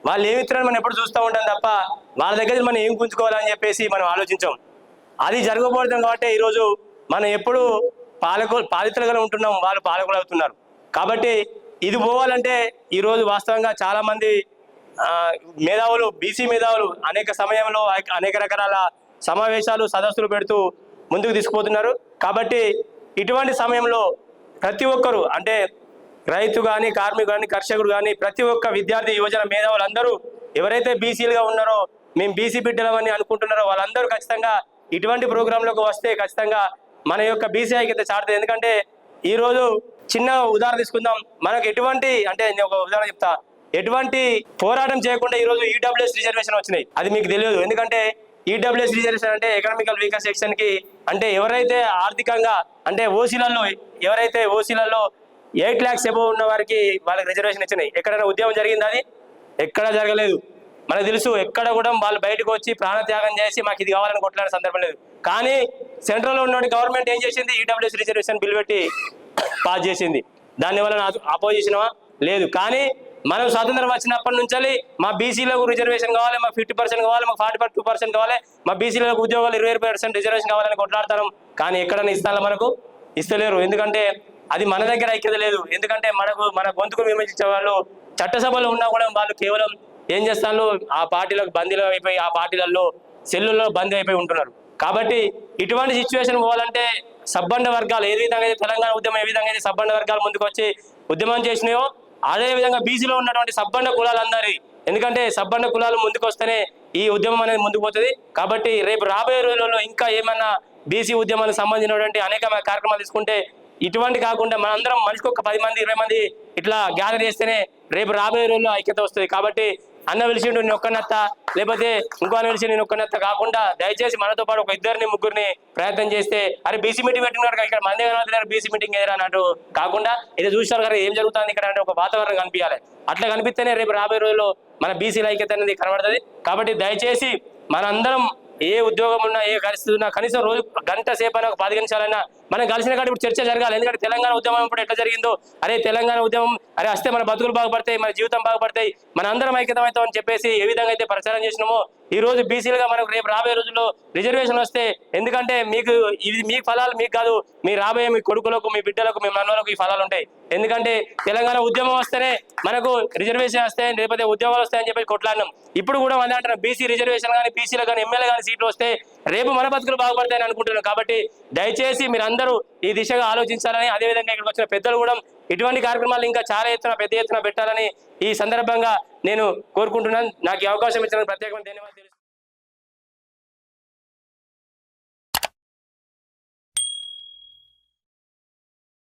వాళ్ళు ఏమి ఇస్తున్నారని మనం ఎప్పుడు చూస్తూ ఉంటాం తప్ప వాళ్ళ దగ్గర మనం ఏం గుంజుకోవాలని చెప్పేసి మనం ఆలోచించాం. అది జరగబోతుంది కాబట్టి ఈరోజు మనం ఎప్పుడు పాలితులుగా ఉంటున్నాం, వాళ్ళు పాలకులు అవుతున్నారు. కాబట్టి ఇది పోవాలంటే ఈరోజు వాస్తవంగా చాలా మంది మేధావులు, బీసీ మేధావులు అనేక సమయంలో అనేక రకాల సమావేశాలు, సదస్సులు పెడుతూ ముందుకు తీసుకుపోతున్నారు. కాబట్టి ఇటువంటి సమయంలో ప్రతి ఒక్కరు అంటే రైతు కానీ, కార్మికుడు కానీ, కర్షకుడు కానీ, ప్రతి ఒక్క విద్యార్థి, యువజన మేధావులు అందరూ ఎవరైతే బీసీలుగా ఉన్నారో, మేము బీసీ బిడ్డలమని అనుకుంటున్నారో వాళ్ళందరూ ఖచ్చితంగా ఇటువంటి ప్రోగ్రాంలోకి వస్తే ఖచ్చితంగా మన యొక్క బీసీ ఐక్యత చాటుతుంది. ఎందుకంటే ఈరోజు చిన్న ఉదాహరణ తీసుకుందాం. మనకు ఎటువంటి అంటే నేను ఒక ఉదాహరణ చెప్తా, ఎటువంటి పోరాటం చేయకుండా ఈరోజు ఈడబ్ల్యూఎస్ రిజర్వేషన్ వచ్చినాయి. అది మీకు తెలియదు. ఎందుకంటే ఈడబ్ల్యూఎస్ రిజర్వేషన్ అంటే ఎకనామికల్ వీకర్ సెక్షన్ కి, అంటే ఎవరైతే ఆర్థికంగా అంటే ఓసీలలో 8 lakhs అబోవ్ ఉన్న వారికి వాళ్ళకి రిజర్వేషన్ ఇచ్చినాయి. ఎక్కడైనా ఉద్యమం జరిగింది? అది ఎక్కడా జరగలేదు. మనకు తెలుసు. ఎక్కడ కూడా వాళ్ళు బయటకు వచ్చి ప్రాణత్యాగం చేసి మాకు ఇది కావాలని కొట్లాడే సందర్భం లేదు. కానీ సెంట్రల్లో ఉన్న గవర్నమెంట్ ఏం చేసింది? ఈడబ్ల్యూఎస్ రిజర్వేషన్ బిల్ పెట్టి పాస్ చేసింది. దానివల్ల అపోజిషనా? లేదు. కానీ మనం స్వాతంత్రం వచ్చినప్పటి నుంచి మా బీసీలకు రిజర్వేషన్ కావాలి, మాకు 50% కావాలి, మాకు 42% కావాలి, మా బీసీలకు ఉద్యోగాలు 20% రిజర్వేషన్ కావాలని కొట్లాడతాం. కానీ ఎక్కడైనా ఇస్తారా? మనకు ఇస్తలేరు. ఎందుకంటే అది మన దగ్గర ఐక్యత లేదు. ఎందుకంటే మన గొంతుకు విమర్శించే వాళ్ళు చట్టసభలో ఉన్నా కూడా వాళ్ళు కేవలం ఏం చేస్తాను, ఆ పార్టీలకు బందీలు అయిపోయి, ఆ పార్టీలలో సెల్లుల్లో బందీ అయిపోయి ఉంటున్నారు. కాబట్టి ఇటువంటి సిచ్యువేషన్ పోవాలంటే సబ్బండ వర్గాలు ఏ విధంగా అయితే తెలంగాణ ఉద్యమం ఏ విధంగా అయితే సబ్బండ వర్గాలు ముందుకు వచ్చి ఉద్యమం చేసినాయో, అదే విధంగా బీసీలో ఉన్నటువంటి సబ్బండ కులాలందరి, ఎందుకంటే సబ్బండ కులాలు ముందుకు వస్తేనే ఈ ఉద్యమం అనేది ముందుకు పోతుంది. కాబట్టి రేపు రాబోయే రోజులలో ఇంకా ఏమన్నా బీసీ ఉద్యమానికి సంబంధించినటువంటి అనేక కార్యక్రమాలు తీసుకుంటే ఇటువంటి కాకుండా మనందరం మనిషికి ఒక 10 మంది 20 మంది ఇట్లా గ్యాదర్ చేస్తేనే రేపు రాబోయే రోజుల్లో ఐక్యత వస్తుంది. కాబట్టి అన్న పిలిచిండు నేను ఒక్కనత్త, లేకపోతే ఇంకో అన్న పిలిచి నేను ఒక్కనత్త కాకుండా దయచేసి మనతో పాటు ఒక 2 ముగ్గురిని ప్రయత్నం చేస్తే, అరే బీసీ మీటింగ్ పెట్టినారు ఇక్కడ మందే కనబడుతున్నారు, బీసీ మీటింగ్ ఏదైనా అన్నట్టు కాకుండా ఇది చూసారు కదా ఏం జరుగుతుంది ఇక్కడ అంటే ఒక వాతావరణం కనిపించాలి. అట్లా కనిపిస్తేనే రేపు రాబోయే రోజుల్లో మన బీసీల ఐక్యత అనేది కనబడుతుంది. కాబట్టి దయచేసి మనందరం ఏ ఉద్యోగం ఉన్నా, ఏ పరిస్థితి ఉన్నా కనీసం రోజు గంట సేపు అయినా, ఒక 10 నిమిషాలైనా మనం కలిసిన కాదు ఇప్పుడు చర్చ జరగాలి. ఎందుకంటే తెలంగాణ ఉద్యమం ఇప్పుడు ఎట్లా జరిగిందో, అరే తెలంగాణ ఉద్యమం అరే వస్తే మన బతుకులు బాగుపడతాయి, మన జీవితం బాగుపడతాయి, మన అందరం ఐక్యతమవుతామని చెప్పేసి ఏ విధంగా అయితే ప్రచారం చేసినామో, ఈ రోజు బీసీలుగా మనకు రేపు రాబోయే రోజుల్లో రిజర్వేషన్ వస్తే, ఎందుకంటే మీకు ఇది మీ ఫలాలు మీకు కాదు, మీ రాబోయే మీ కొడుకులకు, మీ బిడ్డలకు, మీ మనవలకు ఈ ఫలాలు ఉంటాయి. ఎందుకంటే తెలంగాణ ఉద్యమం వస్తేనే మనకు రిజర్వేషన్ వస్తాయి, లేకపోతే ఉద్యోగాలు వస్తాయని చెప్పి కొట్లాడినాం. ఇప్పుడు కూడా మనం అంటున్నాం బీసీ రిజర్వేషన్ కానీ, బీసీలకు కానీ, ఎమ్మెల్యే కానీ సీట్లు వస్తే రేపు మన బతుకులు బాగుపడతాయని అనుకుంటున్నాం. కాబట్టి దయచేసి మీరందరూ ఈ దిశగా ఆలోచించాలని, అదేవిధంగా ఇక్కడికి వచ్చిన పెద్దలు కూడా ఇటువంటి కార్యక్రమాలు ఇంకా చాలా పెద్ద ఎత్తున పెట్టాలని ఈ సందర్భంగా నేను కోరుకుంటున్నాను. నాకు ఈ అవకాశం ఇచ్చినందుకు ప్రత్యేకమైన ధన్యవాదాలు.